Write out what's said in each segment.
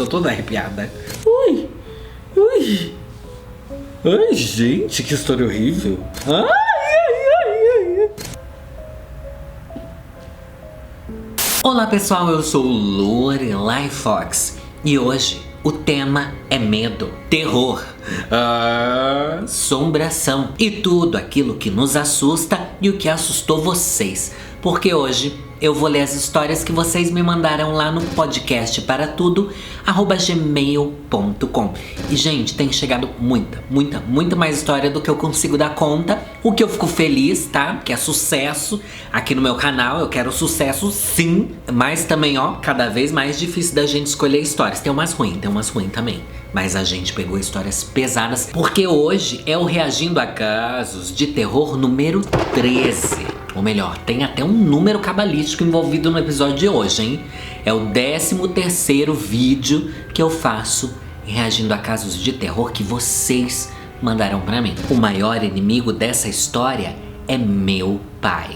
toda arrepiada. Ui, ui. Ai, gente, que história horrível. Ai, ai, ai, ai. Olá pessoal, eu sou Lorelai Fox e hoje o tema é medo, terror, assombração e tudo aquilo que nos assusta e o que assustou vocês. Porque hoje eu vou ler as histórias que vocês me mandaram lá no podcast para tudo @gmail.com. E gente, tem chegado muita mais história do que eu consigo dar conta. O que eu fico feliz, tá? Que é sucesso aqui no meu canal. Eu quero sucesso sim, mas também, ó, cada vez mais difícil da gente escolher histórias. Tem umas ruins também. Mas a gente pegou histórias pesadas, porque hoje é o Reagindo a Casos de Terror número 13. Ou melhor, tem até um número cabalístico envolvido no episódio de hoje, hein? É o 13º vídeo que eu faço reagindo a casos de terror que vocês mandaram pra mim. O maior inimigo dessa história é meu pai.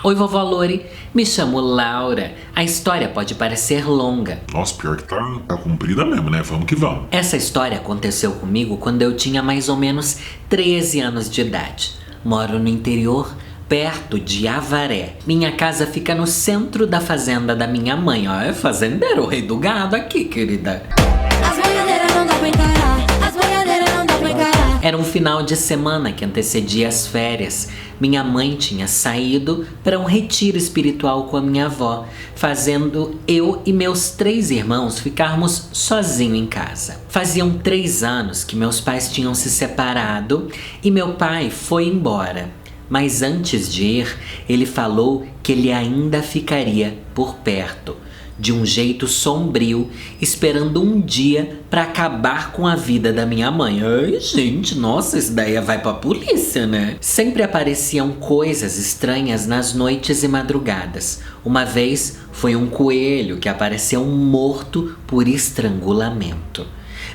Oi, vovó Lori, me chamo Laura. A história pode parecer longa. Nossa, pior que tá comprida mesmo, né? Vamos que vamos. Essa história aconteceu comigo quando eu tinha mais ou menos 13 anos de idade. Moro no interior, perto de Avaré. Minha casa fica no centro da fazenda da minha mãe. Ó, é fazendeiro, o rei do gado aqui, querida. As boiadeiras não dá pra encarar, as boiadeiras não dá pra encarar. Era um final de semana que antecedia as férias. Minha mãe tinha saído para um retiro espiritual com a minha avó, fazendo eu e meus 3 irmãos ficarmos sozinhos em casa. Faziam 3 anos que meus pais tinham se separado e meu pai foi embora. Mas antes de ir, ele falou que ele ainda ficaria por perto, de um jeito sombrio, esperando um dia para acabar com a vida da minha mãe. Ai, gente, nossa, isso daí vai pra polícia, né? Sempre apareciam coisas estranhas nas noites e madrugadas. Uma vez foi um coelho que apareceu morto por estrangulamento.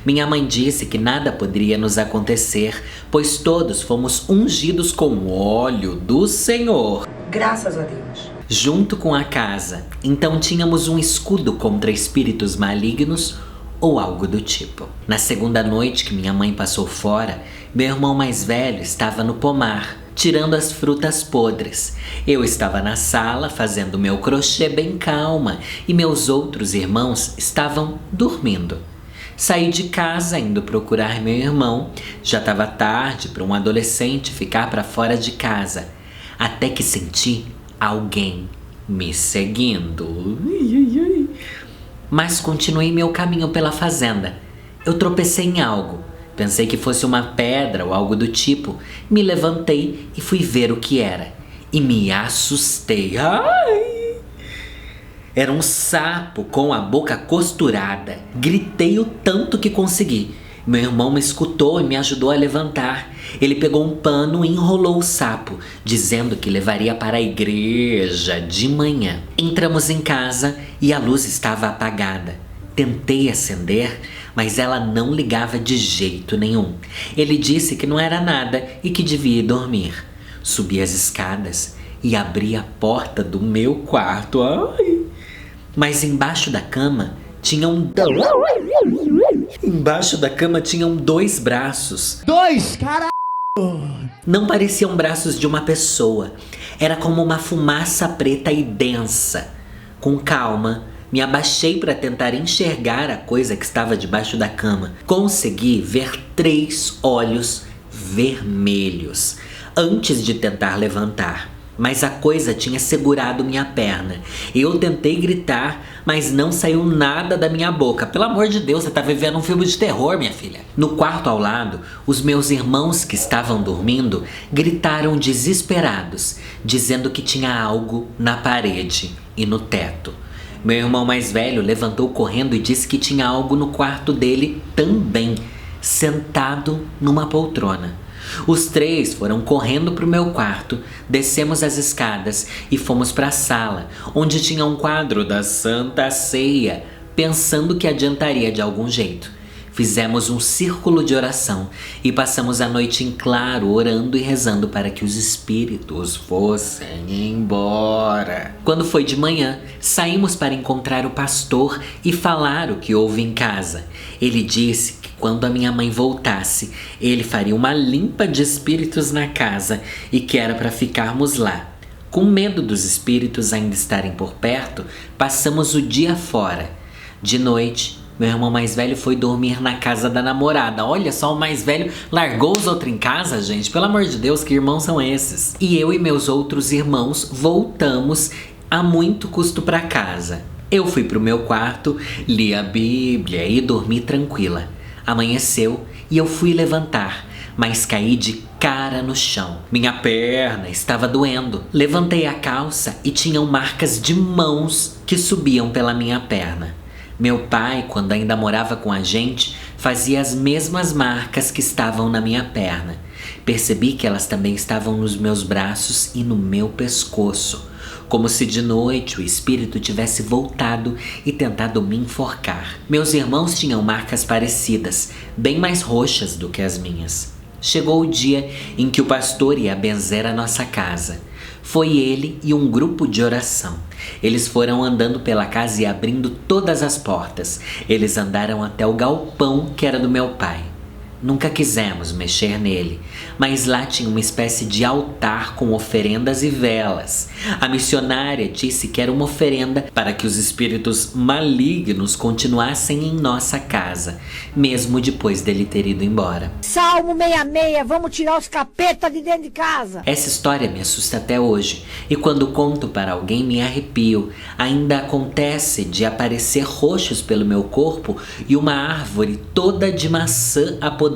Minha mãe disse que nada poderia nos acontecer, pois todos fomos ungidos com o óleo do Senhor. Graças a Deus. Junto com a casa. Então tínhamos um escudo contra espíritos malignos ou algo do tipo. Na segunda noite que minha mãe passou fora, meu irmão mais velho estava no pomar, tirando as frutas podres. Eu estava na sala fazendo meu crochê bem calma e meus outros irmãos estavam dormindo. Saí de casa indo procurar meu irmão. Já estava tarde para um adolescente ficar para fora de casa. Até que senti alguém me seguindo. Mas continuei meu caminho pela fazenda. Eu tropecei em algo. Pensei que fosse uma pedra ou algo do tipo. Me levantei e fui ver o que era. E me assustei. Ai! Era um sapo com a boca costurada. Gritei o tanto que consegui. Meu irmão me escutou e me ajudou a levantar. Ele pegou um pano e enrolou o sapo, dizendo que levaria para a igreja de manhã. Entramos em casa e a luz estava apagada. Tentei acender, mas ela não ligava de jeito nenhum. Ele disse que não era nada e que devia ir dormir. Subi as escadas e abri a porta do meu quarto. Ai! Mas embaixo da cama tinham 2 braços. 2, caralho! Não pareciam braços de uma pessoa. Era como uma fumaça preta e densa. Com calma, me abaixei para tentar enxergar a coisa que estava debaixo da cama. Consegui ver 3 olhos vermelhos antes de tentar levantar. Mas a coisa tinha segurado minha perna. Eu tentei gritar, mas não saiu nada da minha boca. Pelo amor de Deus, você tá vivendo um filme de terror, minha filha. No quarto ao lado, os meus irmãos que estavam dormindo gritaram desesperados, dizendo que tinha algo na parede e no teto. Meu irmão mais velho levantou correndo e disse que tinha algo no quarto dele também, sentado numa poltrona. Os 3 foram correndo para o meu quarto, descemos as escadas e fomos para a sala, onde tinha um quadro da Santa Ceia, pensando que adiantaria de algum jeito. Fizemos um círculo de oração e passamos a noite em claro orando e rezando para que os espíritos fossem embora. Quando foi de manhã, saímos para encontrar o pastor e falar o que houve em casa. Ele disse que quando a minha mãe voltasse, ele faria uma limpa de espíritos na casa e que era para ficarmos lá. Com medo dos espíritos ainda estarem por perto, passamos o dia fora. De noite, meu irmão mais velho foi dormir na casa da namorada. Olha só, o mais velho largou os outros em casa, gente. Pelo amor de Deus, que irmãos são esses? E eu e meus outros irmãos voltamos a muito custo para casa. Eu fui pro meu quarto, li a Bíblia e dormi tranquila. Amanheceu e eu fui levantar, mas caí de cara no chão. Minha perna estava doendo. Levantei a calça e tinham marcas de mãos que subiam pela minha perna. Meu pai, quando ainda morava com a gente, fazia as mesmas marcas que estavam na minha perna. Percebi que elas também estavam nos meus braços e no meu pescoço, como se de noite o espírito tivesse voltado e tentado me enforcar. Meus irmãos tinham marcas parecidas, bem mais roxas do que as minhas. Chegou o dia em que o pastor ia benzer a nossa casa. Foi ele e um grupo de oração. Eles foram andando pela casa e abrindo todas as portas. Eles andaram até o galpão que era do meu pai. Nunca quisemos mexer nele, mas lá tinha uma espécie de altar com oferendas e velas. A missionária disse que era uma oferenda para que os espíritos malignos continuassem em nossa casa, mesmo depois dele ter ido embora. Salmo 66, vamos tirar os capetas de dentro de casa. Essa história me assusta até hoje, e quando conto para alguém me arrepio. Ainda acontece de aparecer roxos pelo meu corpo e uma árvore toda de maçã apodrecer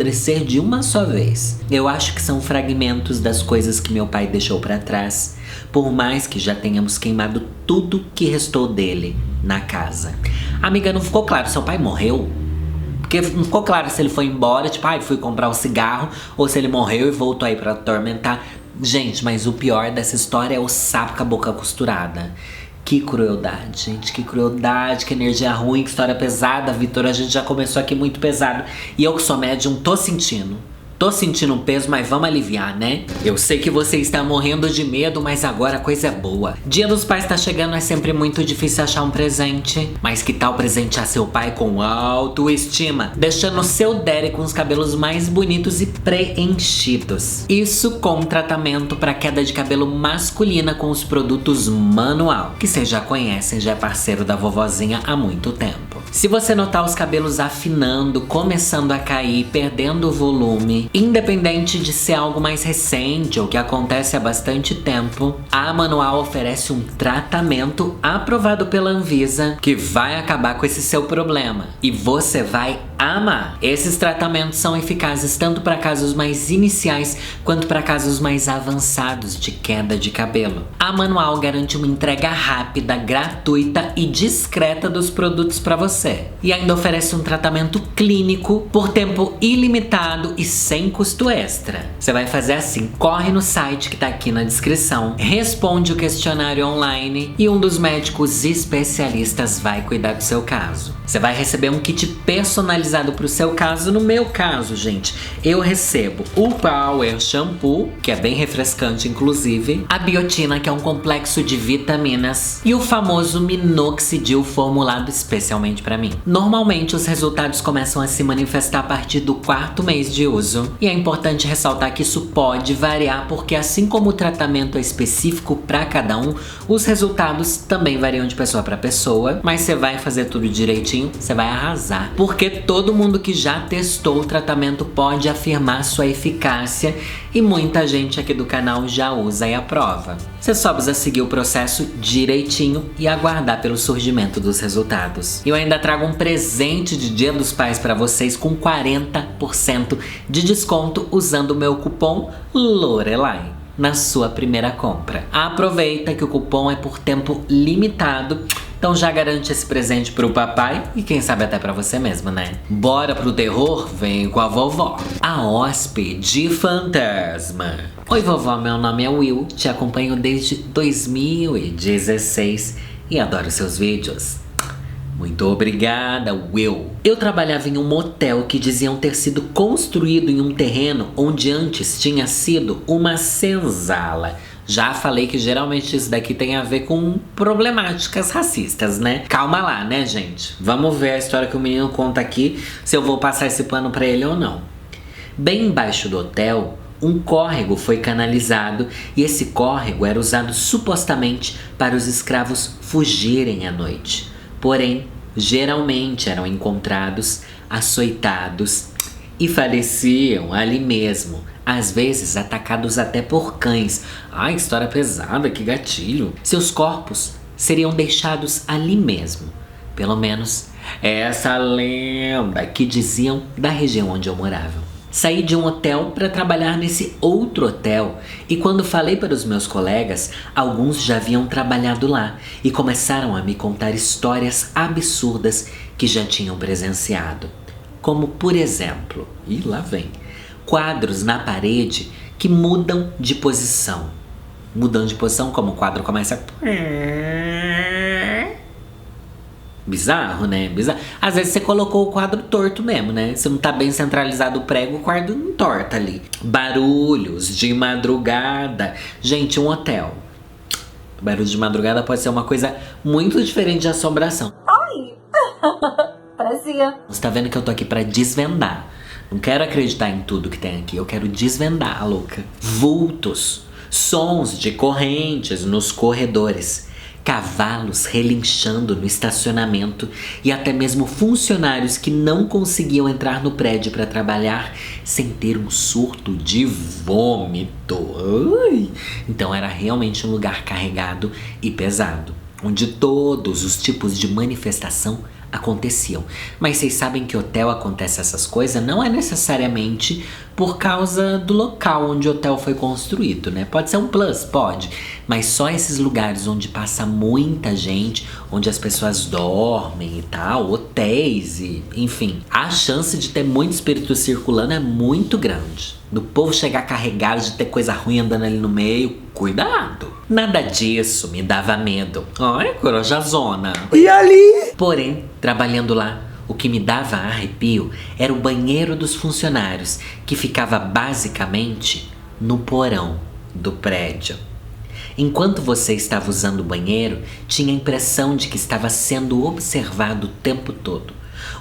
de uma só vez. Eu acho que são fragmentos das coisas que meu pai deixou para trás, por mais que já tenhamos queimado tudo que restou dele na casa. Amiga, não ficou claro, seu pai morreu? Porque não ficou claro se ele foi embora, tipo, fui comprar um cigarro, ou se ele morreu e voltou aí pra atormentar. Gente, mas o pior dessa história é o sapo com a boca costurada. Que crueldade, gente, que crueldade, que energia ruim, que história pesada, Vitor. A gente já começou aqui muito pesado. E eu que sou médium, tô sentindo um peso, mas vamos aliviar, né? Eu sei que você está morrendo de medo, mas agora a coisa é boa. Dia dos Pais tá chegando, é sempre muito difícil achar um presente. Mas que tal presentear seu pai com autoestima? Deixando seu Derek com os cabelos mais bonitos e preenchidos. Isso com tratamento para queda de cabelo masculina com os produtos Manual, que vocês já conhecem, já é parceiro da vovozinha há muito tempo. Se você notar os cabelos afinando, começando a cair, perdendo o volume, independente de ser algo mais recente ou que acontece há bastante tempo, a Manual oferece um tratamento aprovado pela Anvisa que vai acabar com esse seu problema. E você vai amar. Esses tratamentos são eficazes tanto para casos mais iniciais quanto para casos mais avançados de queda de cabelo. A Manual garante uma entrega rápida, gratuita e discreta dos produtos para você. E ainda oferece um tratamento clínico por tempo ilimitado e sem custo extra. Você vai fazer assim, corre no site que tá aqui na descrição, responde o questionário online e um dos médicos especialistas vai cuidar do seu caso. Você vai receber um kit personalizado pro seu caso. No meu caso, gente, eu recebo o Power Shampoo, que é bem refrescante inclusive, a Biotina, que é um complexo de vitaminas, e o famoso Minoxidil formulado especialmente para mim. Normalmente os resultados começam a se manifestar a partir do 4º mês de uso, e é importante ressaltar que isso pode variar porque assim como o tratamento é específico para cada um, os resultados também variam de pessoa para pessoa, mas você vai fazer tudo direitinho, você vai arrasar, porque todo mundo que já testou o tratamento pode afirmar sua eficácia e muita gente aqui do canal já usa e aprova. Você só precisa seguir o processo direitinho e aguardar pelo surgimento dos resultados. E eu ainda trago um presente de Dia dos Pais para vocês com 40% de desconto usando o meu cupom Lorelai na sua primeira compra. Aproveita que o cupom é por tempo limitado, então já garante esse presente pro papai e quem sabe até pra você mesmo, né? Bora pro terror? Vem com a vovó. A Hóspede Fantasma. Oi vovó, meu nome é Will, te acompanho desde 2016 e adoro seus vídeos. Muito obrigada, Will. Eu trabalhava em um motel que diziam ter sido construído em um terreno onde antes tinha sido uma senzala. Já falei que geralmente isso daqui tem a ver com problemáticas racistas, né? Calma lá, né, gente? Vamos ver a história que o menino conta aqui, se eu vou passar esse pano pra ele ou não. Bem embaixo do hotel, um córrego foi canalizado e esse córrego era usado supostamente para os escravos fugirem à noite. Porém, geralmente eram encontrados, açoitados e faleciam ali mesmo, às vezes atacados até por cães. Ai, história pesada, que gatilho. Seus corpos seriam deixados ali mesmo. Pelo menos essa lenda que diziam da região onde eu morava. Saí de um hotel para trabalhar nesse outro hotel e quando falei para os meus colegas, alguns já haviam trabalhado lá e começaram a me contar histórias absurdas que já tinham presenciado. Como, por exemplo, e lá vem, quadros na parede que mudam de posição. Mudando de posição, como o quadro começa a... Bizarro, né? Bizarro. Às vezes você colocou o quadro torto mesmo, né? Se não tá bem centralizado o prego, o quadro entorta ali. Barulhos de madrugada. Gente, um hotel. Barulho de madrugada pode ser uma coisa muito diferente de assombração. Ai! Parecia. Você tá vendo que eu tô aqui pra desvendar. Não quero acreditar em tudo que tem aqui. Eu quero desvendar, louca. Vultos. Sons de correntes nos corredores. Cavalos relinchando no estacionamento e até mesmo funcionários que não conseguiam entrar no prédio para trabalhar sem ter um surto de vômito. Ai! Então era realmente um lugar carregado e pesado, onde todos os tipos de manifestação aconteciam. Mas vocês sabem que hotel acontece essas coisas não é necessariamente por causa do local onde o hotel foi construído, né? Pode ser um plus, pode. Mas só esses lugares onde passa muita gente, onde as pessoas dormem e tal, hotéis e enfim. A chance de ter muito espírito circulando é muito grande. Do povo chegar carregado, de ter coisa ruim andando ali no meio, cuidado. Nada disso me dava medo. Ai, corajazona. E ali? Porém, trabalhando lá, o que me dava arrepio era o banheiro dos funcionários, que ficava basicamente no porão do prédio. Enquanto você estava usando o banheiro, tinha a impressão de que estava sendo observado o tempo todo.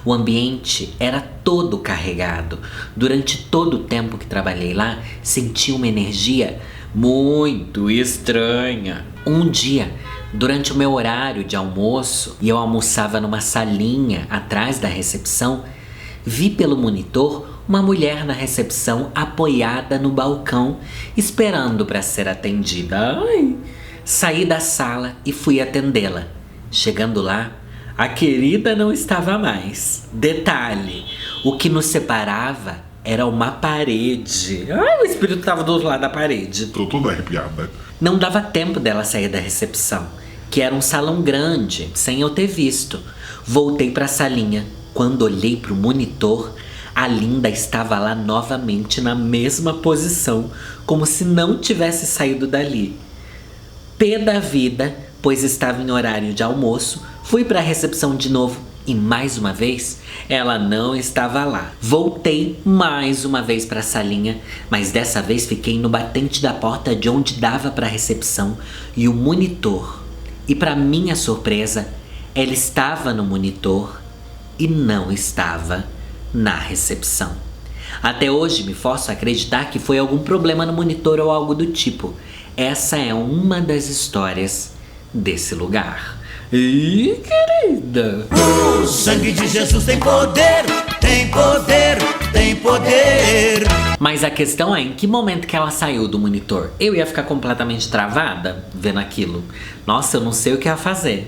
O ambiente era todo carregado. Durante todo o tempo que trabalhei lá, senti uma energia muito estranha. Um dia, durante o meu horário de almoço, e eu almoçava numa salinha atrás da recepção, vi pelo monitor uma mulher na recepção apoiada no balcão, esperando para ser atendida. Ai! Saí da sala e fui atendê-la. Chegando lá, a querida não estava mais. Detalhe, o que nos separava era uma parede. Ai, o espírito estava do outro lado da parede. Tô todo arrepiado, né? Não dava tempo dela sair da recepção, que era um salão grande, sem eu ter visto. Voltei para a salinha. Quando olhei para o monitor, a Linda estava lá novamente na mesma posição, como se não tivesse saído dali. Pé da vida, pois estava em horário de almoço, fui para a recepção de novo e mais uma vez ela não estava lá. Voltei mais uma vez para a salinha, mas dessa vez fiquei no batente da porta de onde dava para a recepção e o monitor. E para minha surpresa, ela estava no monitor e não estava na recepção. Até hoje me forço a acreditar que foi algum problema no monitor ou algo do tipo. Essa é uma das histórias desse lugar. Ih, querida! O sangue de Jesus tem poder, tem poder, tem poder. Mas a questão é, em que momento que ela saiu do monitor? Eu ia ficar completamente travada vendo aquilo. Nossa, eu não sei o que ia fazer.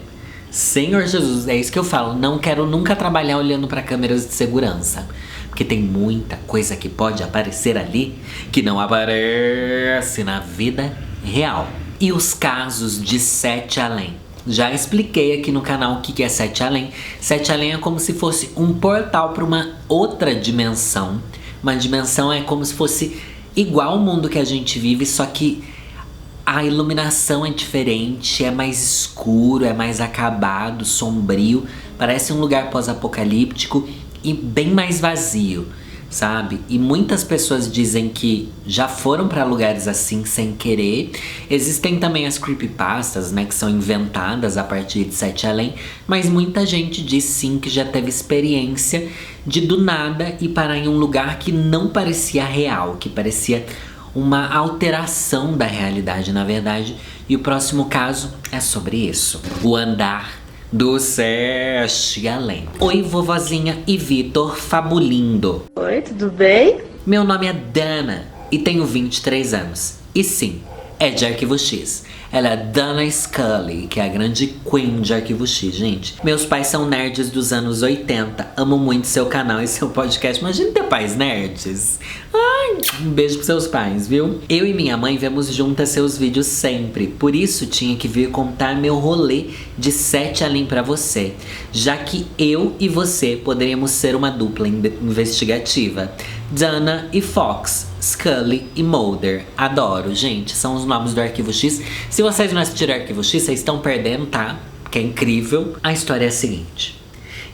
Senhor Jesus, é isso que eu falo. Não quero nunca trabalhar olhando para câmeras de segurança. Porque tem muita coisa que pode aparecer ali que não aparece na vida real. E os casos de Sete Além? Já expliquei aqui no canal o que é Sete Além. Sete Além é como se fosse um portal para uma outra dimensão. Uma dimensão é como se fosse igual ao mundo que a gente vive, só que A iluminação é diferente, é mais escuro, é mais acabado, sombrio. Parece um lugar pós-apocalíptico e bem mais vazio, sabe? E muitas pessoas dizem que já foram para lugares assim sem querer. Existem também as creepypastas, né, que são inventadas a partir de Sete Além, mas muita gente diz sim que já teve experiência de do nada ir parar em um lugar que não parecia real, que parecia uma alteração da realidade, na verdade. E o próximo caso é sobre isso: o andar do Sete Além. Oi, vovozinha e Vitor Fabulindo. Oi, tudo bem? Meu nome é Dana e tenho 23 anos. E sim, é de Arquivo X. Ela é Dana Scully, que é a grande queen de Arquivo X, gente. Meus pais são nerds dos anos 80. Amo muito seu canal e seu podcast. Imagina ter pais nerds. Ai, um beijo pros seus pais, viu? Eu e minha mãe vemos juntas seus vídeos sempre. Por isso tinha que vir contar meu rolê de Sete Além pra você. Já que eu e você poderíamos ser uma dupla investigativa. Dana e Fox, Scully e Mulder. Adoro, gente. São os nomes do Arquivo X. Se vocês não assistiram Arquivo X, vocês estão perdendo, tá? Que é incrível. A história é a seguinte: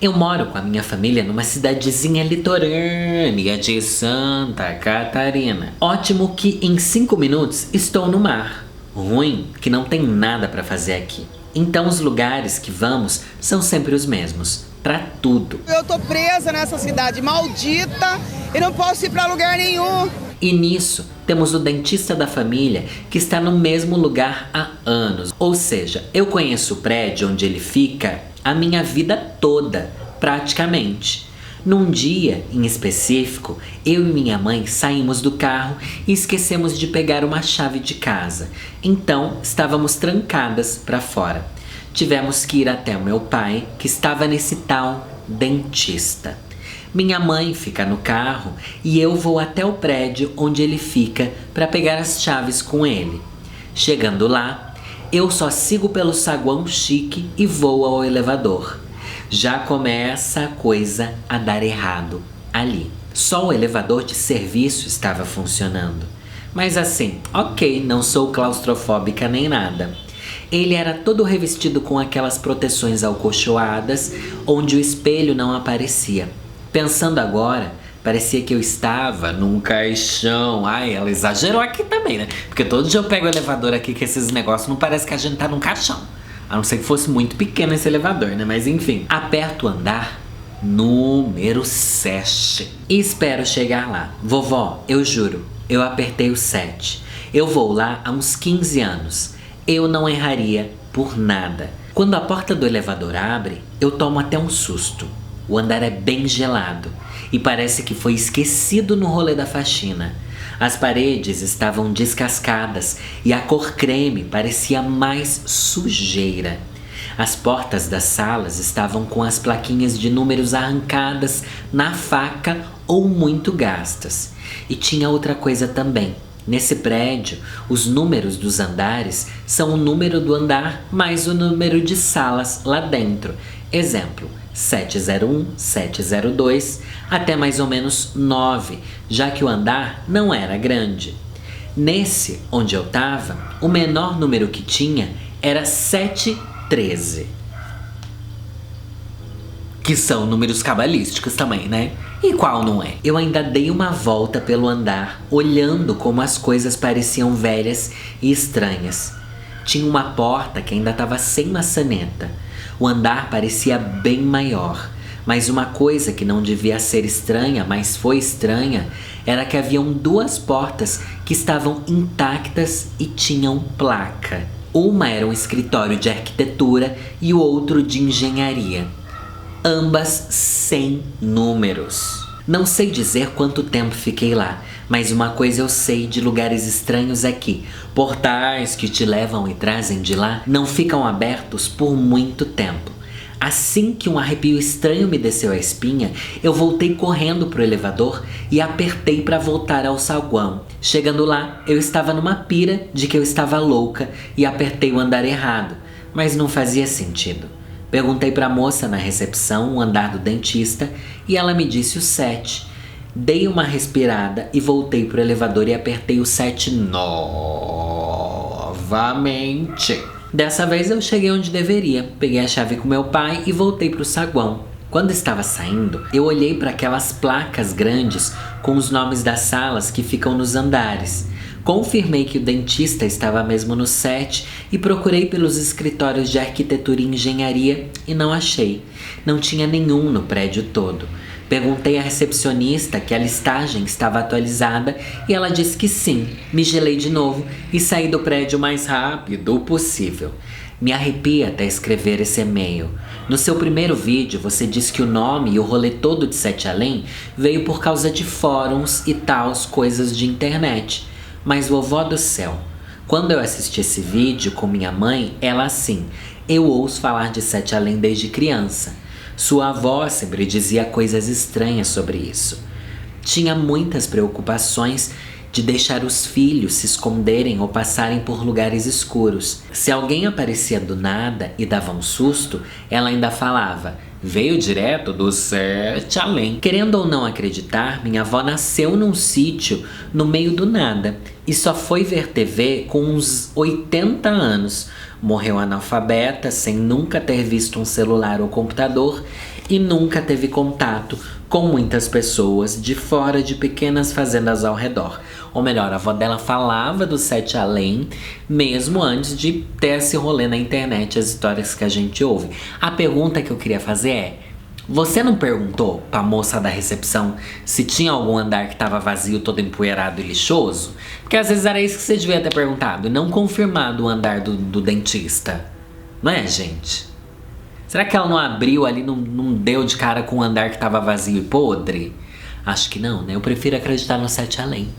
eu moro com a minha família numa cidadezinha litorânea de Santa Catarina. Ótimo que em 5 minutos estou no mar. Ruim que não tem nada pra fazer aqui. Então os lugares que vamos são sempre os mesmos. Pra tudo. Eu tô presa nessa cidade maldita e não posso ir pra lugar nenhum. E nisso, temos o dentista da família que está no mesmo lugar há anos. Ou seja, eu conheço o prédio onde ele fica a minha vida toda, praticamente. Num dia em específico, eu e minha mãe saímos do carro e esquecemos de pegar uma chave de casa. Então, estávamos trancadas para fora. Tivemos que ir até o meu pai, que estava nesse tal dentista. Minha mãe fica no carro e eu vou até o prédio onde ele fica para pegar as chaves com ele. Chegando lá, eu só sigo pelo saguão chique e vou ao elevador. Já começa a coisa a dar errado ali. Só o elevador de serviço estava funcionando. Mas assim, ok, não sou claustrofóbica nem nada. Ele era todo revestido com aquelas proteções alcochoadas, onde o espelho não aparecia. Pensando agora, parecia que eu estava num caixão. Ai, ela exagerou aqui também, né? Porque todo dia eu pego o elevador aqui com esses negócios, não parece que a gente tá num caixão. A não ser que fosse muito pequeno esse elevador, né? Mas enfim, aperto o andar número 7 e espero chegar lá. Vovó, eu juro, eu apertei o 7. Eu vou lá há uns 15 anos. Eu não erraria por nada. Quando a porta do elevador abre, eu tomo até um susto. O andar é bem gelado e parece que foi esquecido no rolê da faxina. As paredes estavam descascadas e a cor creme parecia mais sujeira. As portas das salas estavam com as plaquinhas de números arrancadas na faca ou muito gastas. E tinha outra coisa também. Nesse prédio, os números dos andares são o número do andar mais o número de salas lá dentro. Exemplo, 701, 702, até mais ou menos 9, já que o andar não era grande. Nesse, onde eu tava, o menor número que tinha era 713. Que são números cabalísticos também, né? E qual não é? Eu ainda dei uma volta pelo andar, olhando como as coisas pareciam velhas e estranhas. Tinha uma porta que ainda estava sem maçaneta. O andar parecia bem maior, mas uma coisa que não devia ser estranha, mas foi estranha, era que haviam 2 portas que estavam intactas e tinham placa. Uma era um escritório de arquitetura e o outro de engenharia. Ambas sem números. Não sei dizer quanto tempo fiquei lá, mas uma coisa eu sei de lugares estranhos é que portais que te levam e trazem de lá não ficam abertos por muito tempo. Assim que um arrepio estranho me desceu a espinha, eu voltei correndo pro elevador e apertei para voltar ao saguão. Chegando lá, eu estava numa pira de que eu estava louca e apertei o andar errado, mas não fazia sentido. Perguntei pra moça na recepção o andar do dentista e ela me disse o 7. Dei uma respirada e voltei pro elevador e apertei o 7 novamente. novamente. Dessa vez eu cheguei onde deveria, peguei a chave com meu pai e voltei pro saguão. Quando estava saindo, eu olhei para aquelas placas grandes com os nomes das salas que ficam nos andares. Confirmei que o dentista estava mesmo no set e procurei pelos escritórios de arquitetura e engenharia e não achei. Não tinha nenhum no prédio todo. Perguntei à recepcionista que a listagem estava atualizada e ela disse que sim. Me gelei de novo e saí do prédio o mais rápido possível. Me arrepia até escrever esse e-mail. No seu primeiro vídeo, você disse que o nome e o rolê todo de Sete Além veio por causa de fóruns e tals coisas de internet. Mas vovó do céu, quando eu assisti esse vídeo com minha mãe, ela assim, eu ouço falar de Sete Além desde criança. Sua avó sempre dizia coisas estranhas sobre isso. Tinha muitas preocupações de deixar os filhos se esconderem ou passarem por lugares escuros. Se alguém aparecia do nada e dava um susto, ela ainda falava, veio direto do Sete Além. Querendo ou não acreditar, minha avó nasceu num sítio no meio do nada e só foi ver TV com uns 80 anos. Morreu analfabeta, sem nunca ter visto um celular ou computador e nunca teve contato com muitas pessoas de fora de pequenas fazendas ao redor. Ou melhor, a avó dela falava do Sete Além mesmo antes de ter esse rolê na internet, as histórias que a gente ouve. A pergunta que eu queria fazer é, você não perguntou pra moça da recepção se tinha algum andar que tava vazio, todo empoeirado e lixoso? Porque às vezes era isso que você devia ter perguntado, e não confirmado o andar do dentista. Não é, gente? Será que ela não abriu ali, não deu de cara com um andar que tava vazio e podre? Acho que não, né? Eu prefiro acreditar no Sete Além.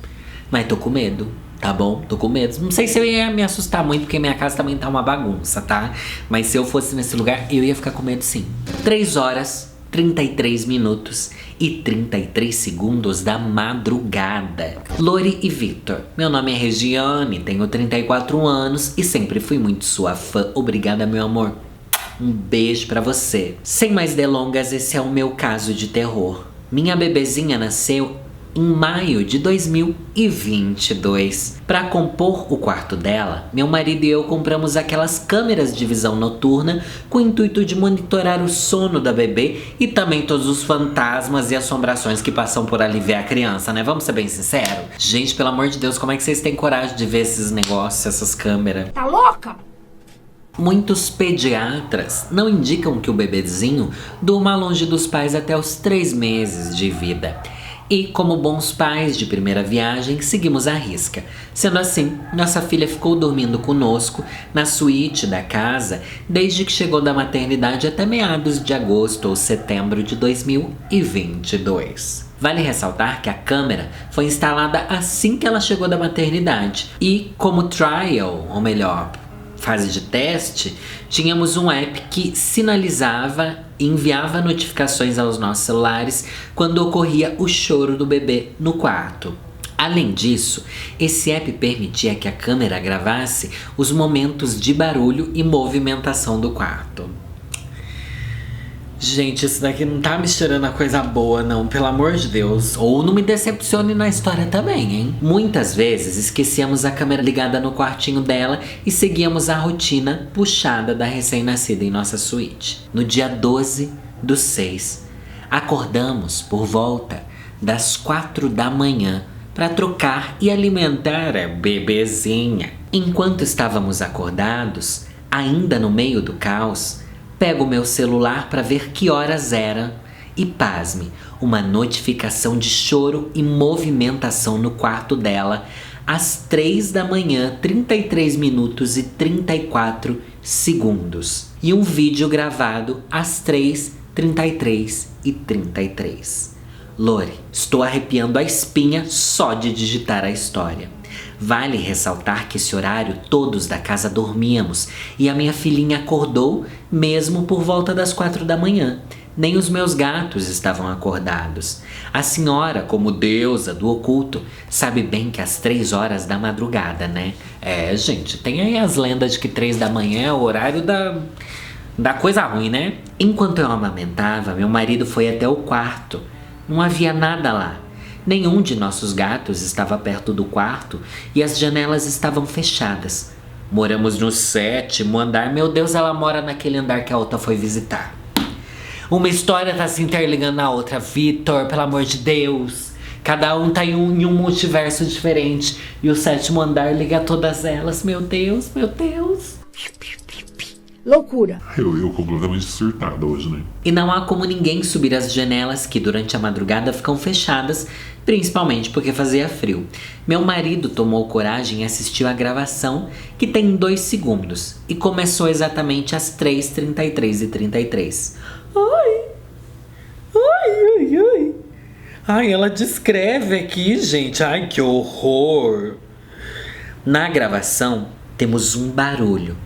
Mas tô com medo, tá bom? Tô com medo. Não sei se eu ia me assustar muito, porque minha casa também tá uma bagunça, tá? Mas se eu fosse nesse lugar, eu ia ficar com medo sim. 3 horas, 33 minutos e 33 segundos da madrugada. Lori e Victor. Meu nome é Regiane, tenho 34 anos e sempre fui muito sua fã. Obrigada, meu amor. Um beijo pra você. Sem mais delongas, esse é o meu caso de terror. Minha bebezinha nasceu em maio de 2022. Para compor o quarto dela, meu marido e eu compramos aquelas câmeras de visão noturna com o intuito de monitorar o sono da bebê e também todos os fantasmas e assombrações que passam por ali ver a criança, né? Vamos ser bem sinceros? Gente, pelo amor de Deus, como é que vocês têm coragem de ver esses negócios, essas câmeras? Tá louca? Muitos pediatras não indicam que o bebezinho durma longe dos pais até os 3 meses de vida. E, como bons pais de primeira viagem, seguimos à risca. Sendo assim, nossa filha ficou dormindo conosco na suíte da casa desde que chegou da maternidade até meados de agosto ou setembro de 2022. Vale ressaltar que a câmera foi instalada assim que ela chegou da maternidade. E, como trial, ou melhor, fase de teste, tínhamos um app que sinalizava e enviava notificações aos nossos celulares quando ocorria o choro do bebê no quarto. Além disso, esse app permitia que a câmera gravasse os momentos de barulho e movimentação do quarto. Gente, isso daqui não tá me cheirando a coisa boa, não, pelo amor de Deus. Ou não me decepcione na história também, hein? Muitas vezes esquecíamos a câmera ligada no quartinho dela e seguíamos a rotina puxada da recém-nascida em nossa suíte. No dia 12/6, acordamos por volta das 4 da manhã para trocar e alimentar a bebezinha. Enquanto estávamos acordados, ainda no meio do caos, pego meu celular para ver que horas era e, pasme, uma notificação de choro e movimentação no quarto dela às 3 da manhã, 33 minutos e 34 segundos. E um vídeo gravado às 3:33 e 33. Lori, estou arrepiando a espinha só de digitar a história. Vale ressaltar que esse horário todos da casa dormíamos e a minha filhinha acordou mesmo por volta das 4 da manhã. Nem os meus gatos estavam acordados. A senhora, como deusa do oculto, sabe bem que às 3 horas da madrugada, né? É, gente, tem aí as lendas de que 3 da manhã é o horário da coisa ruim, né? Enquanto eu amamentava, meu marido foi até o quarto. Não havia nada lá. Nenhum de nossos gatos estava perto do quarto e as janelas estavam fechadas. Moramos no 7º andar. Meu Deus, ela mora naquele andar que a outra foi visitar. Uma história tá se interligando na outra. Vitor, pelo amor de Deus. Cada um tá em um multiverso diferente. E o 7º andar liga todas elas. Meu Deus, meu Deus. Loucura. Eu completamente surtado hoje, né? E não há como ninguém subir as janelas que durante a madrugada ficam fechadas, principalmente porque fazia frio. Meu marido tomou coragem e assistiu a gravação, que tem 2 segundos, e começou exatamente às 3h33. Ai, ela descreve aqui, gente. Ai, que horror. Na gravação, temos um barulho.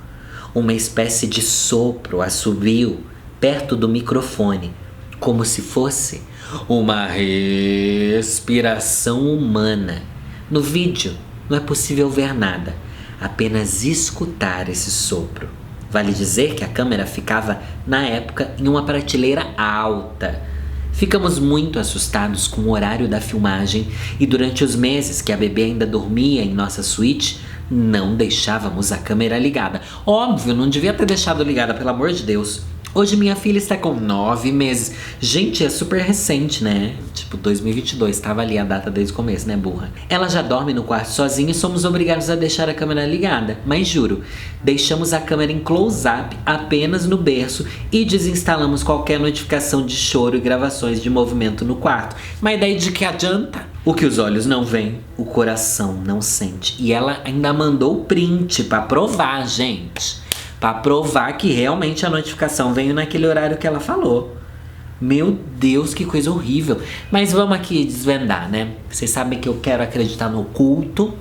Uma espécie de sopro, assobio, perto do microfone, como se fosse uma respiração humana. No vídeo não é possível ver nada, apenas escutar esse sopro. Vale dizer que a câmera ficava, na época, em uma prateleira alta. Ficamos muito assustados com o horário da filmagem e durante os meses que a bebê ainda dormia em nossa suíte, não deixávamos a câmera ligada. Óbvio, não devia ter deixado ligada, pelo amor de Deus. Hoje minha filha está com 9 meses. Gente, é super recente, né? Tipo, 2022, tava ali a data desde o começo, né, burra? Ela já dorme no quarto sozinha e somos obrigados a deixar a câmera ligada. Mas juro, deixamos a câmera em close-up apenas no berço e desinstalamos qualquer notificação de choro e gravações de movimento no quarto. Mas daí de que adianta? O que os olhos não veem, o coração não sente. E ela ainda mandou o print pra provar, gente. Pra provar que realmente a notificação veio naquele horário que ela falou. Meu Deus, que coisa horrível. Mas vamos aqui desvendar, né? Vocês sabem que eu quero acreditar no oculto.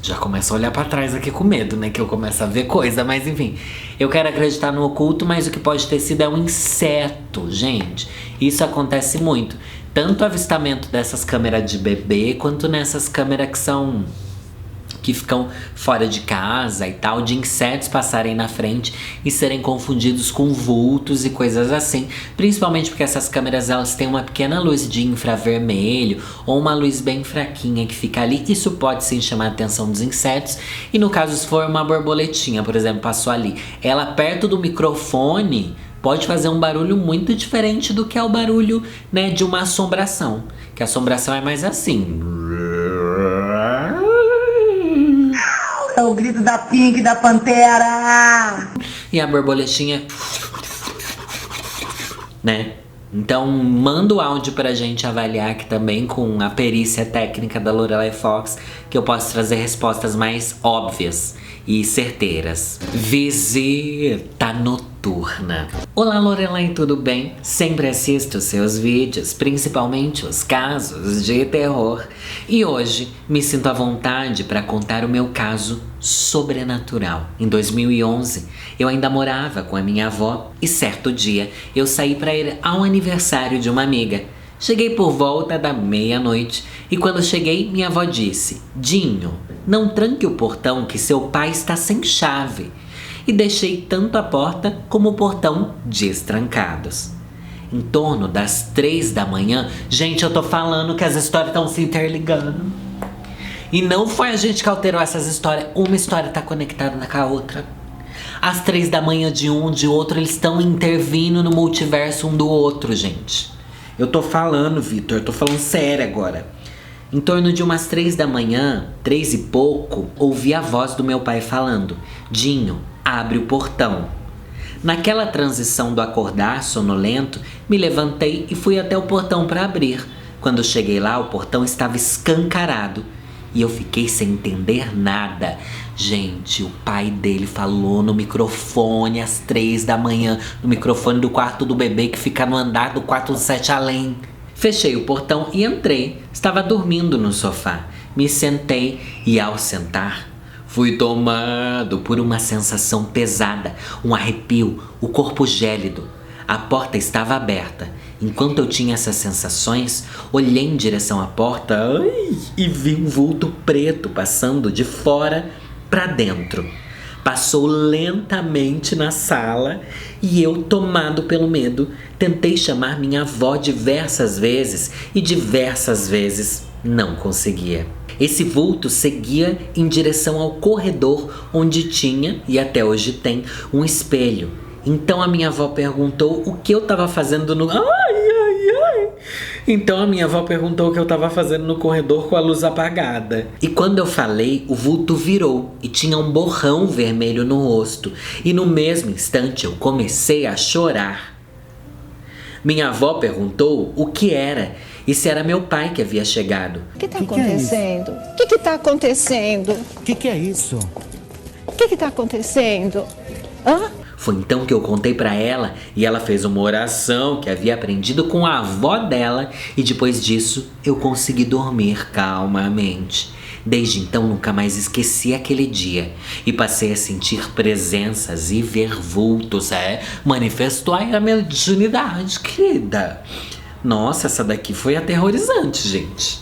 Já começo a olhar pra trás aqui com medo, né? Que eu começo a ver coisa, mas enfim. Eu quero acreditar no oculto, mas o que pode ter sido é um inseto, gente. Isso acontece muito. Tanto o avistamento dessas câmeras de bebê, quanto nessas câmeras que ficam fora de casa e tal, de insetos passarem na frente e serem confundidos com vultos e coisas assim. Principalmente porque essas câmeras, elas têm uma pequena luz de infravermelho ou uma luz bem fraquinha que fica ali. Isso pode sim chamar a atenção dos insetos. E no caso, se for uma borboletinha, por exemplo, passou ali, ela perto do microfone pode fazer um barulho muito diferente do que é o barulho, né, de uma assombração. Que a assombração é mais assim. É o grito da Pink, da Pantera. E a borboletinha, né? Então manda o áudio pra gente avaliar aqui também com a perícia técnica da Lorelai Fox, que eu posso trazer respostas mais óbvias e certeiras. Visita noturna. Olá, Lorelai, tudo bem? Sempre assisto seus vídeos, principalmente os casos de terror. E hoje me sinto à vontade para contar o meu caso sobrenatural. Em 2011, eu ainda morava com a minha avó e certo dia eu saí para ir ao aniversário de uma amiga. Cheguei por volta da meia-noite e quando cheguei, minha avó disse: Dinho, não tranque o portão que seu pai está sem chave. E deixei tanto a porta como o portão destrancados. Em torno das 3 da manhã, gente, eu tô falando que as histórias estão se interligando. E não foi a gente que alterou essas histórias, uma história tá conectada com a outra. Às 3 da manhã de um, de outro, eles estão intervindo no multiverso um do outro, gente. Eu tô falando, Vitor, eu tô falando sério agora. Em torno de umas 3 da manhã, 3 e pouco, ouvi a voz do meu pai falando: Dinho, abre o portão. Naquela transição do acordar sonolento, me levantei e fui até o portão para abrir. Quando cheguei lá, o portão estava escancarado e eu fiquei sem entender nada. Gente, o pai dele falou no microfone às 3 da manhã, no microfone do quarto do bebê que fica no andar do quarto do 7 além. Fechei o portão e entrei. Estava dormindo no sofá. Me sentei e ao sentar, fui tomado por uma sensação pesada, um arrepio, o corpo gélido. A porta estava aberta. Enquanto eu tinha essas sensações, olhei em direção à porta e vi um vulto preto passando de fora para dentro. Passou lentamente na sala e eu, tomado pelo medo, tentei chamar minha avó diversas vezes e diversas vezes Não conseguia. Esse vulto seguia em direção ao corredor onde tinha, e até hoje tem, um espelho. Então a minha avó perguntou o que eu tava fazendo no... Então a minha avó perguntou o que eu tava fazendo no corredor com a luz apagada. E quando eu falei, o vulto virou e tinha um borrão vermelho no rosto. E no mesmo instante eu comecei a chorar. Minha avó perguntou o que era e se era meu pai que havia chegado. O que está acontecendo? O que está acontecendo? O que é isso? O que está acontecendo? Hã? Foi então que eu contei pra ela e ela fez uma oração que havia aprendido com a avó dela e depois disso eu consegui dormir calmamente. Desde então nunca mais esqueci aquele dia e passei a sentir presenças e ver vultos. Manifestou aí a mediunidade, querida. Nossa, essa daqui foi aterrorizante, gente.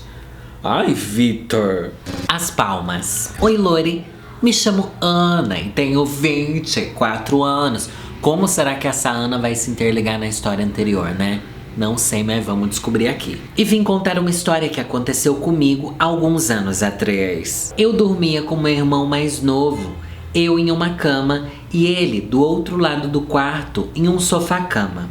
Ai, Vitor. As palmas. Oi, Lori. Me chamo Ana e tenho 24 anos. Como será que essa Ana vai se interligar na história anterior, né? Não sei, mas vamos descobrir aqui. E vim contar uma história que aconteceu comigo alguns anos atrás. Eu dormia com meu irmão mais novo, eu em uma cama e ele do outro lado do quarto em um sofá-cama.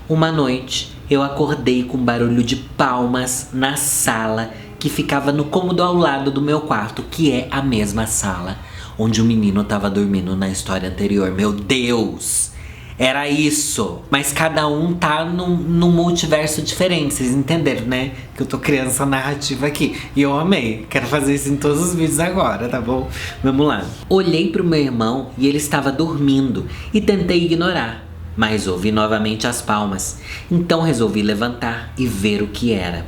Uma noite, eu acordei com barulho de palmas na sala que ficava no cômodo ao lado do meu quarto, que é a mesma sala onde o menino estava dormindo na história anterior. Meu Deus! Era isso! Mas cada um tá num multiverso diferente, vocês entenderam, né? Que eu tô criando essa narrativa aqui. E eu amei. Quero fazer isso em todos os vídeos agora, tá bom? Vamos lá. Olhei pro meu irmão e ele estava dormindo e tentei ignorar. Mas ouvi novamente as palmas. Então resolvi levantar e ver o que era.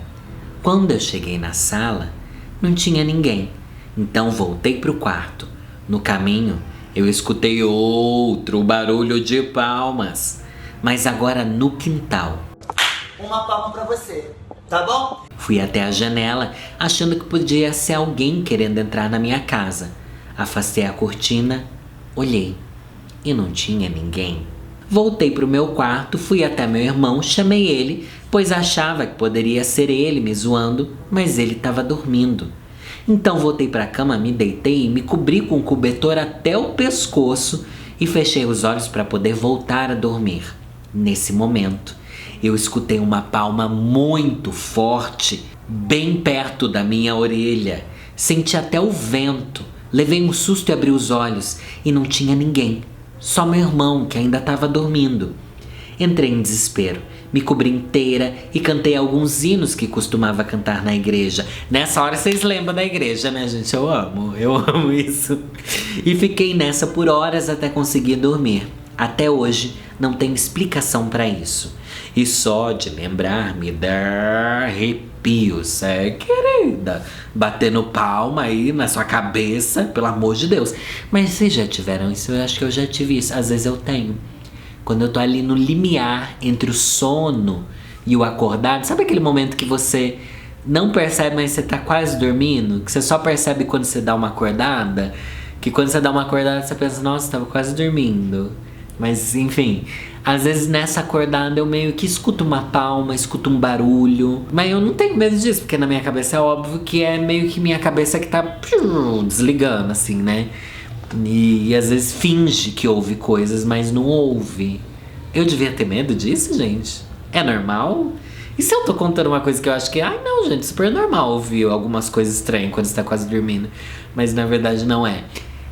Quando eu cheguei na sala, não tinha ninguém. Então voltei pro quarto. No caminho, eu escutei outro barulho de palmas, mas agora no quintal. Uma palma pra você, tá bom? Fui até a janela, achando que podia ser alguém querendo entrar na minha casa. Afastei a cortina, olhei e não tinha ninguém. Voltei pro meu quarto, fui até meu irmão, chamei ele, pois achava que poderia ser ele me zoando, mas ele estava dormindo. Então voltei para a cama, me deitei e me cobri com o cobertor até o pescoço e fechei os olhos para poder voltar a dormir. Nesse momento, eu escutei uma palma muito forte, bem perto da minha orelha. Senti até o vento. Levei um susto e abri os olhos e não tinha ninguém. Só meu irmão, que ainda estava dormindo. Entrei em desespero, me cobri inteira e cantei alguns hinos que costumava cantar na igreja. Nessa hora vocês lembram da igreja, né, gente? Eu amo isso. E fiquei nessa por horas até conseguir dormir. Até hoje não tem explicação para isso. E só de lembrar me dá arrepios, querida? Batendo palma aí na sua cabeça, pelo amor de Deus. Mas vocês já tiveram isso? Eu acho que eu já tive isso. Às vezes eu tenho. Quando eu tô ali no limiar entre o sono e o acordado. Sabe aquele momento que você não percebe, mas você tá quase dormindo? Que você só percebe quando você dá uma acordada? Que quando você dá uma acordada, você pensa, nossa, tava quase dormindo. Mas, enfim, às vezes nessa acordada eu meio que escuto uma palma, escuto um barulho. Mas eu não tenho medo disso, porque na minha cabeça é óbvio que é meio que minha cabeça que tá desligando, assim, né? E às vezes finge que ouve coisas, mas não ouve. Eu devia ter medo disso, gente? É normal? E se eu tô contando uma coisa que eu acho que... Ai, não, gente, super normal ouvir algumas coisas estranhas quando você tá quase dormindo. Mas na verdade não é.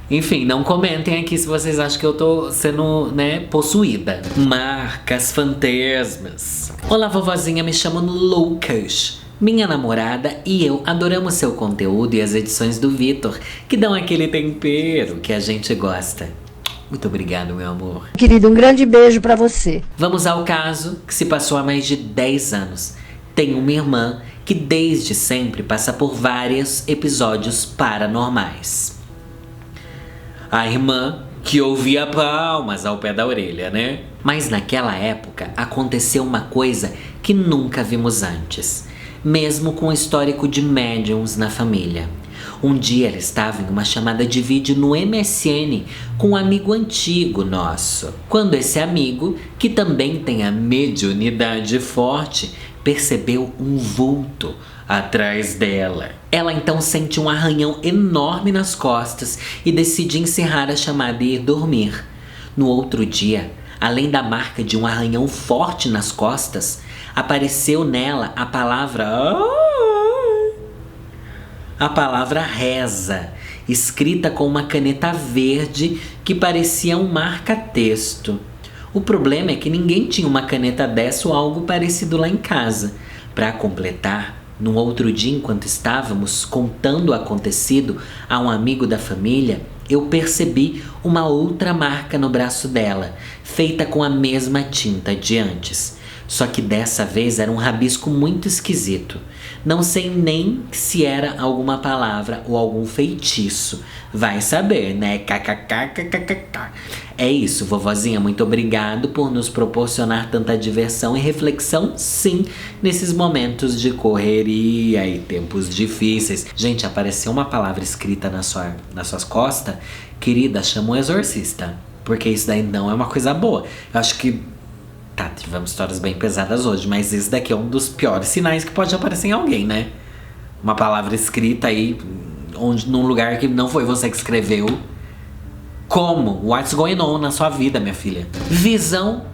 Enfim, não comentem aqui se vocês acham que eu tô sendo, né, possuída. Marcas fantasmas. Olá, vovozinha, me chamo Lucas. Minha namorada e eu adoramos seu conteúdo e as edições do Vitor, que dão aquele tempero que a gente gosta. Muito obrigado, meu amor. Querido, um grande beijo pra você. Vamos ao caso que se passou há mais de 10 anos. Tenho uma irmã que desde sempre passa por vários episódios paranormais. A irmã que ouvia palmas ao pé da orelha, né? Mas naquela época aconteceu uma coisa que nunca vimos antes. Mesmo com o histórico de médiums na família. Um dia ela estava em uma chamada de vídeo no MSN com um amigo antigo nosso. Quando esse amigo, que também tem a mediunidade forte, percebeu um vulto atrás dela. Ela então sente um arranhão enorme nas costas e decide encerrar a chamada e ir dormir. No outro dia, além da marca de um arranhão forte nas costas, apareceu nela a palavra reza, escrita com uma caneta verde que parecia um marca-texto. O problema é que ninguém tinha uma caneta dessa ou algo parecido lá em casa. Para completar, no outro dia, enquanto estávamos contando o acontecido a um amigo da família, eu percebi uma outra marca no braço dela, feita com a mesma tinta de antes. Só que dessa vez era um rabisco muito esquisito. Não sei nem se era alguma palavra ou algum feitiço. Vai saber, né? KKKKKK. É isso, vovozinha. Muito obrigado por nos proporcionar tanta diversão e reflexão, sim, nesses momentos de correria e tempos difíceis. Gente, apareceu uma palavra escrita nas suas costas. Querida, chama um exorcista. Porque isso daí não é uma coisa boa. Eu acho que... Tá, tivemos histórias bem pesadas hoje, mas esse daqui é um dos piores sinais que pode aparecer em alguém, né? Uma palavra escrita aí, num lugar que não foi você que escreveu. Como? What's going on na sua vida, minha filha? Visão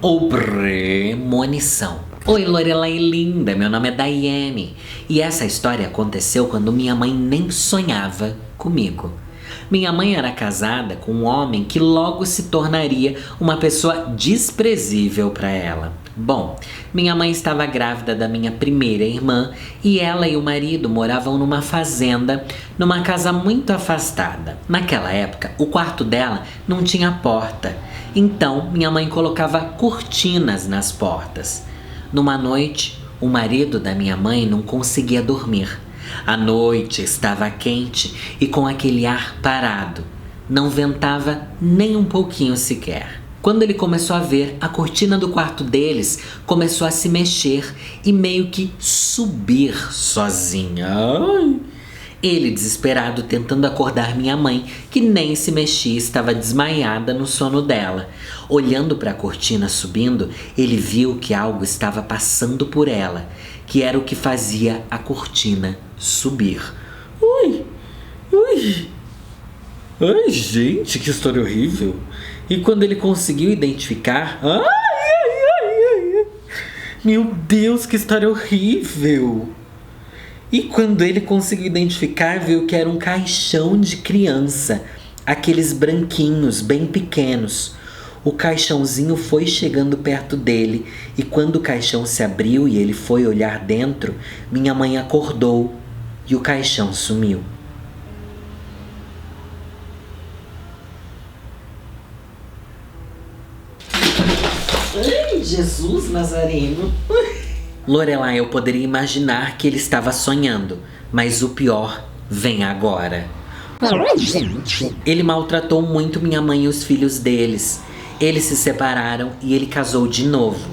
ou premonição? Oi, Lorelai linda, meu nome é Daiane. E essa história aconteceu quando minha mãe nem sonhava comigo. Minha mãe era casada com um homem que logo se tornaria uma pessoa desprezível para ela. Bom, minha mãe estava grávida da minha primeira irmã e ela e o marido moravam numa fazenda, numa casa muito afastada. Naquela época, o quarto dela não tinha porta, então minha mãe colocava cortinas nas portas. Numa noite, o marido da minha mãe não conseguia dormir. A noite estava quente e com aquele ar parado. Não ventava nem um pouquinho sequer. Quando ele começou a ver, a cortina do quarto deles começou a se mexer e meio que subir sozinha. Ai. Ele, desesperado, tentando acordar minha mãe, que nem se mexia, estava desmaiada no sono dela. Olhando para a cortina subindo, ele viu que algo estava passando por ela, que era o que fazia a cortina subir. Ui, ui. Ai, gente, que história horrível. E quando ele conseguiu identificar... Ai. Meu Deus, que história horrível. E quando ele conseguiu identificar, viu que era um caixão de criança. Aqueles branquinhos, bem pequenos. O caixãozinho foi chegando perto dele. E quando o caixão se abriu e ele foi olhar dentro, minha mãe acordou e o caixão sumiu. Ai, Jesus Nazareno. Lorelai, eu poderia imaginar que ele estava sonhando, mas o pior vem agora. Ele maltratou muito minha mãe e os filhos deles. Eles se separaram e ele casou de novo.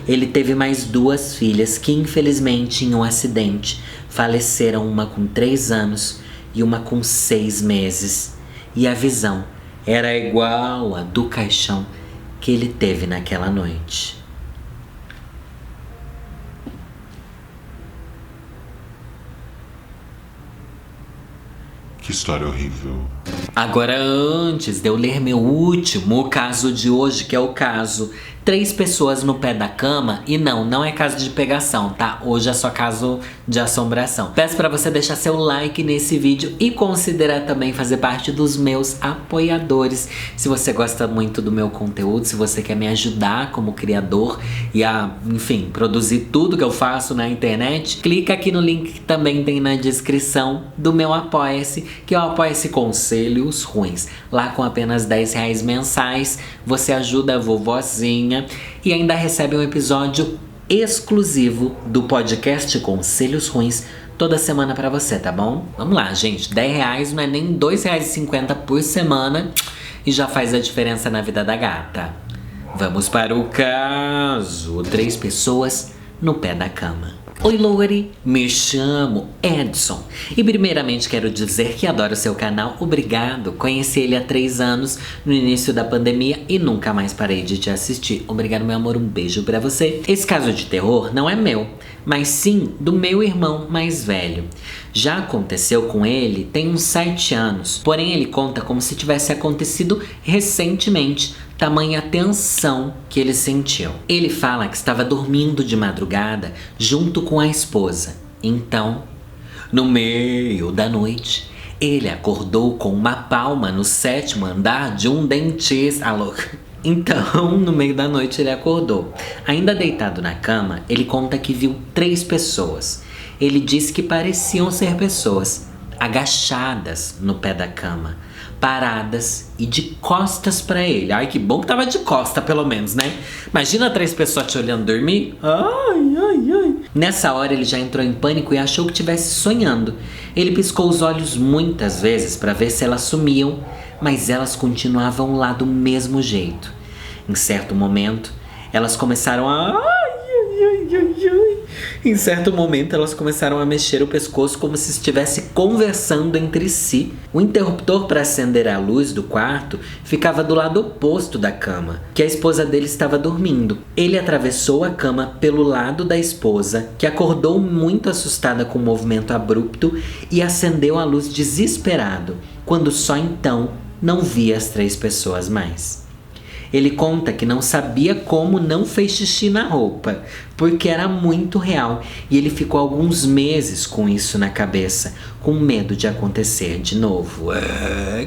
Ele teve mais 2 filhas que infelizmente em um acidente faleceram, uma com 3 anos e uma com 6 meses. E a visão era igual a do caixão que ele teve naquela noite. Que história horrível. Agora, antes de eu ler meu último caso de hoje, que é o caso 3 pessoas no pé da cama, e não é caso de pegação, tá? Hoje é só caso de assombração. Peço pra você deixar seu like nesse vídeo e considerar também fazer parte dos meus apoiadores. Se você gosta muito do meu conteúdo, se você quer me ajudar como criador e a, enfim, produzir tudo que eu faço na internet, clica aqui no link que também tem na descrição do meu Apoia-se, que é o Apoia-se Conselhos Ruins. Lá com apenas R$10 mensais, você ajuda a vovozinha e ainda recebe um episódio exclusivo do podcast Conselhos Ruins toda semana pra você, tá bom? Vamos lá, gente, R$10 não é nem R$2,50 por semana e já faz a diferença na vida da gata. Vamos para o caso 3 pessoas no pé da cama. Oi, Lori, me chamo Edson e primeiramente quero dizer que adoro seu canal, obrigado. Conheci ele há 3 anos, no início da pandemia e nunca mais parei de te assistir. Obrigado, meu amor, um beijo pra você. Esse caso de terror não é meu, mas sim do meu irmão mais velho. Já aconteceu com ele tem uns 7 anos, porém ele conta como se tivesse acontecido recentemente, tamanha tensão que ele sentiu. Ele fala que estava dormindo de madrugada junto com a esposa. Então, no meio da noite, ele acordou com uma palma no 7º andar de um dentista. Então, no meio da noite ele acordou. Ainda deitado na cama, ele conta que viu 3 pessoas. Ele disse que pareciam ser pessoas agachadas no pé da cama, paradas e de costas pra ele. Ai, que bom que tava de costa, pelo menos, né? Imagina 3 pessoas te olhando dormir. Ai, ai, ai. Nessa hora ele já entrou em pânico e achou que estivesse sonhando. Ele piscou os olhos muitas vezes pra ver se elas sumiam, mas elas continuavam lá do mesmo jeito. Em certo momento, elas começaram a... Em certo momento, elas começaram a mexer o pescoço como se estivesse conversando entre si. O interruptor para acender a luz do quarto ficava do lado oposto da cama, que a esposa dele estava dormindo. Ele atravessou a cama pelo lado da esposa, que acordou muito assustada com o movimento abrupto e acendeu a luz desesperado, quando só então não via as 3 pessoas mais. Ele conta que não sabia como não fez xixi na roupa, porque era muito real e ele ficou alguns meses com isso na cabeça, com medo de acontecer de novo. É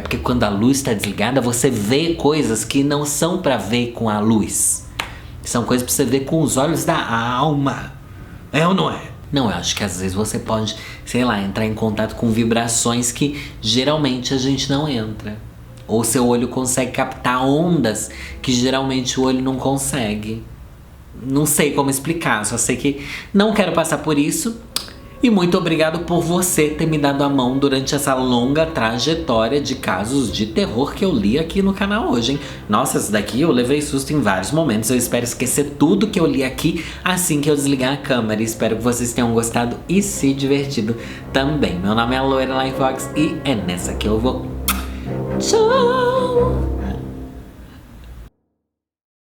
porque quando a luz está desligada, você vê coisas que não são para ver com a luz. São coisas para você ver com os olhos da alma. É ou não é? Não, eu acho que às vezes você pode, sei lá, entrar em contato com vibrações que geralmente a gente não entra. Ou seu olho consegue captar ondas que geralmente o olho não consegue. Não sei como explicar, só sei que não quero passar por isso. E muito obrigado por você ter me dado a mão durante essa longa trajetória de casos de terror que eu li aqui no canal hoje, hein? Nossa, esse daqui eu levei susto em vários momentos. Eu espero esquecer tudo que eu li aqui assim que eu desligar a câmera. Espero que vocês tenham gostado e se divertido também. Meu nome é Lorelai Fox e é nessa que eu vou. Tchau!